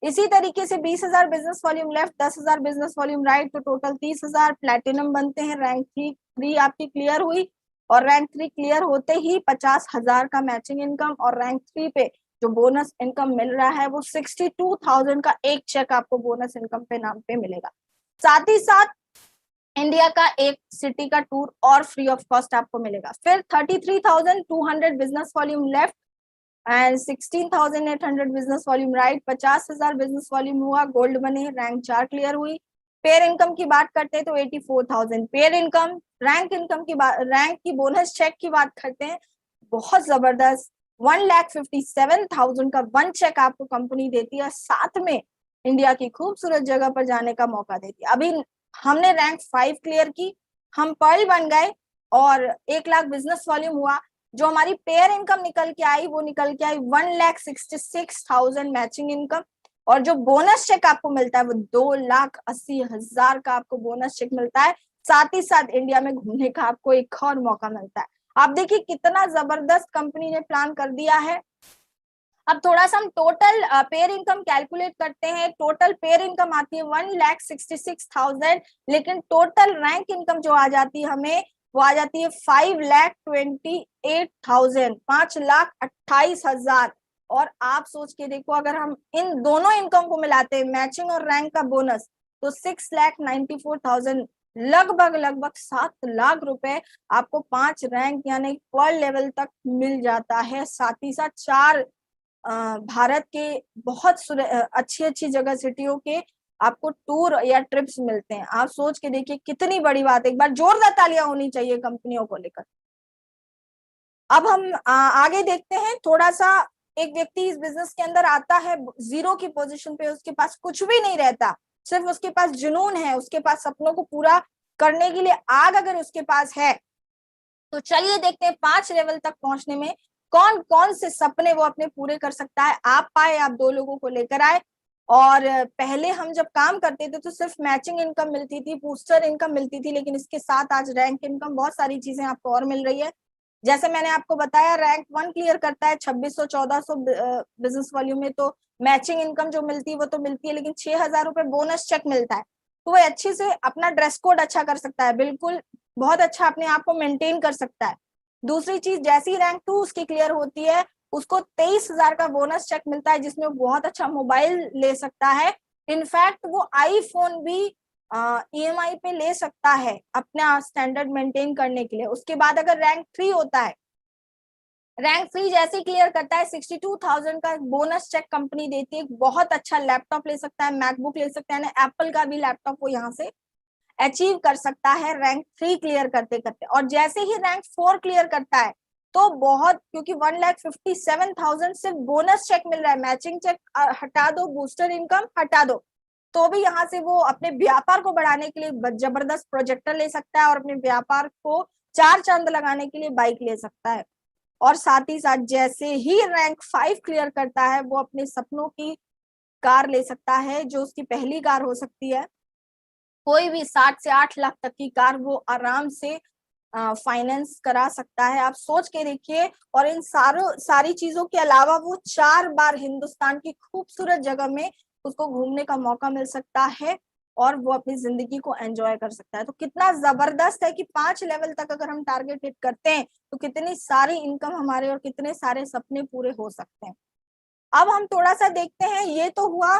इसी तरीके से 20,000 business volume left, 10,000 business volume right, तो टोटल 30,000 प्लेटिनम बनते हैं। रैंक 3 आपकी क्लियर हुई, और रैंक 3 क्लियर होते ही 50,000 का मैचिंग इनकम, और रैंक 3 पे जो बोनस इनकम मिल रहा है वो 62,000 का एक चेक आपको बोनस इनकम पे नाम पे मिलेगा। साथ ही साथ इंडिया का एक सिटी का टूर और फ्री ऑफ कॉस्ट आपको मिलेगा। फिर 33,200 business volume left and 16,800 business volume right, 50,000 business volume हुआ, गोल्ड बने, रैंक 4 क्लियर हुई। पेयर इनकम की बात करते हैं तो 84,000 पेयर इनकम, रैंक इनकम की बात, रैंक की बोनस चेक की बात करते हैं, बहुत जबरदस्त 1,57,000 का वन चेक आपको कंपनी देती है, साथ में इंडिया की खूबसूरत जगह पर जाने का मौका देती है। अभी हमने रैंक 5 क्लियर की, हम पर्ल बन गए, और 1 लाख बिजनेस वॉल्यूम हुआ। जो हमारी पेयर इनकम निकल के आई वो निकल के आई 1,66,000 मैचिंग इनकम, और जो बोनस चेक आपको मिलता है वो 2,80,000 का आपको बोनस चेक मिलता है। साथ ही साथ इंडिया में घूमने का आपको एक और मौका मिलता है। आप देखिए कितना जबरदस्त कंपनी ने प्लान कर दिया है। अब थोड़ा सा हम टोटल पेयर इनकम कैलकुलेट करते हैं। टोटल पेयर इनकम आती है 1,66,000, लेकिन टोटल रैंक इनकम जो आ जाती है हमें वो आ जाती है 5,28,000, 5,28,000। और आप सोच के देखो अगर हम इन दोनों इनकम को मिलाते हैं, मैचिंग और रैंक का बोनस, तो 6,94,000, लगभग 7 लाख रुपए आपको 5 रैंक यानी वर्ल्ड लेवल तक मिल जाता है। साथ ही साथ 4 भारत के बहुत अच्छी अच्छी जगह सिटियों के आपको टूर या ट्रिप्स मिलते हैं। आप सोच के देखिए कितनी बड़ी बात है, एक बार जोरदार तालियां होनी चाहिए कंपनियों को लेकर। अब हम आगे देखते हैं थोड़ा सा। एक व्यक्ति इस बिजनेस के अंदर आता है जीरो की पोजीशन पे, उसके पास कुछ भी नहीं रहता, सिर्फ उसके पास जुनून है, उसके पास सपनों को पूरा करने के लिए आग अगर उसके पास है, तो चलिए देखते हैं 5 लेवल तक पहुंचने में कौन कौन से सपने वो अपने पूरे कर सकता है। आप पाए, आप 2 लोगों को लेकर आए। और पहले हम जब काम करते थे तो सिर्फ मैचिंग इनकम मिलती थी, बूस्टर इनकम मिलती थी, लेकिन इसके साथ आज रैंक इनकम, बहुत सारी चीजें आपको और मिल रही है। जैसे मैंने आपको बताया रैंक 1 क्लियर करता है 2600-1400 बिजनेस वॉल्यूम में, तो मैचिंग इनकम जो मिलती है वो तो मिलती है, लेकिन 6,000 रुपए बोनस चेक मिलता है, तो वो अच्छे से अपना ड्रेस कोड अच्छा कर सकता है, बिल्कुल बहुत अच्छा अपने आप को मेंटेन कर सकता है। दूसरी चीज, जैसी रैंक 2 उसकी क्लियर होती है उसको 23,000 का बोनस चेक मिलता है, जिसमें बहुत अच्छा मोबाइल ले सकता है। इनफैक्ट वो आईफोन भी ईएमआई पे ले सकता है अपना स्टैंडर्ड मेंटेन करने के लिए। उसके बाद अगर रैंक 3 होता है, रैंक 3 जैसे क्लियर करता है 62,000 का बोनस चेक कंपनी देती है, बहुत अच्छा लैपटॉप ले सकता है, मैकबुक ले सकता है, यानी एप्पल का भी लैपटॉप वो यहाँ से अचीव कर सकता है रैंक 3 क्लियर करते करते। और जैसे ही रैंक 4 क्लियर करता है तो बहुत, क्योंकि 1,57,000 सिर्फ बोनस चेक मिल रहा है, मैचिंग चेक हटा दो, बूस्टर इनकम हटा दो, तो भी यहाँ से वो अपने व्यापार को बढ़ाने के लिए जबरदस्त प्रोजेक्टर ले सकता है और अपने व्यापार को चार चांद लगाने के लिए बाइक ले सकता है। और साथ ही साथ जैसे ही रैंक 5 क्लियर करता है, वो अपने सपनों की कार ले सकता है, जो उसकी पहली कार हो सकती है। कोई भी 7 से 8 लाख तक की कार वो आराम से फाइनेंस करा सकता है। आप सोच के देखिए। और इन सारी चीजों के अलावा वो 4 बार हिंदुस्तान की खूबसूरत जगह में उसको घूमने का मौका मिल सकता है और वो अपनी जिंदगी को एंजॉय कर सकता है। तो कितना जबरदस्त है कि 5 लेवल तक अगर हम टारगेट हिट करते हैं तो कितनी सारी इनकम हमारे और कितने सारे सपने पूरे हो सकते हैं। अब हम थोड़ा सा देखते हैं, ये तो हुआ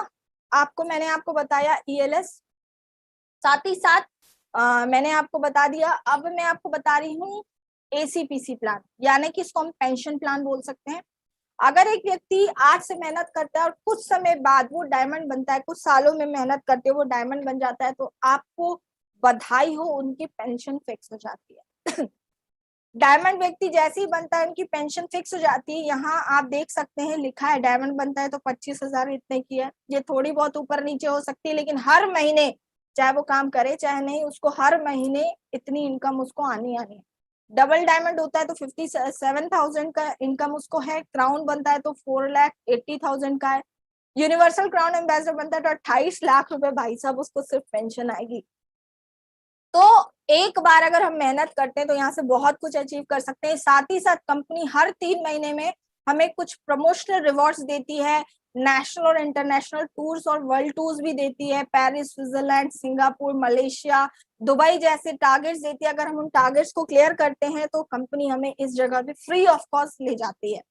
मैंने आपको बताया ईएलएस, साथ ही साथ मैंने आपको बता दिया। अब मैं आपको बता रही हूँ एसीपीसी प्लान, यानी कि इसको हम पेंशन प्लान बोल सकते हैं। अगर एक व्यक्ति आज से मेहनत करता है और कुछ समय बाद वो डायमंड बनता है, कुछ सालों में मेहनत करते वो डायमंड बन जाता है, तो आपको बधाई हो, उनकी पेंशन फिक्स हो जाती है। डायमंड व्यक्ति जैसे ही बनता है उनकी पेंशन फिक्स हो जाती है। यहाँ आप देख सकते हैं लिखा है डायमंड बनता है तो 25,000 इतने की है। ये थोड़ी बहुत ऊपर नीचे हो सकती है, लेकिन हर महीने, चाहे वो काम करे चाहे नहीं, उसको हर महीने इतनी इनकम उसको आनी है। डबल डायमंड होता है तो 57,000 का इनकम उसको है। क्राउन बनता है तो 4,80,000 का है। यूनिवर्सल क्राउन एम्बेसडर बनता है तो 28 लाख रुपए भाई साहब उसको सिर्फ पेंशन आएगी। तो एक बार अगर हम मेहनत करते हैं तो यहाँ से बहुत कुछ अचीव कर सकते हैं। साथ ही साथ कंपनी हर 3 महीने में हमें कुछ प्रमोशनल रिवॉर्ड्स देती है, नेशनल और इंटरनेशनल टूर्स और वर्ल्ड टूर्स भी देती है, Paris, Switzerland, Singapore, Malaysia, Dubai जैसे टारगेट्स देती है। अगर हम उन टारगेट्स को क्लियर करते हैं तो कंपनी हमें इस जगह पे फ्री ऑफ कॉस्ट ले जाती है।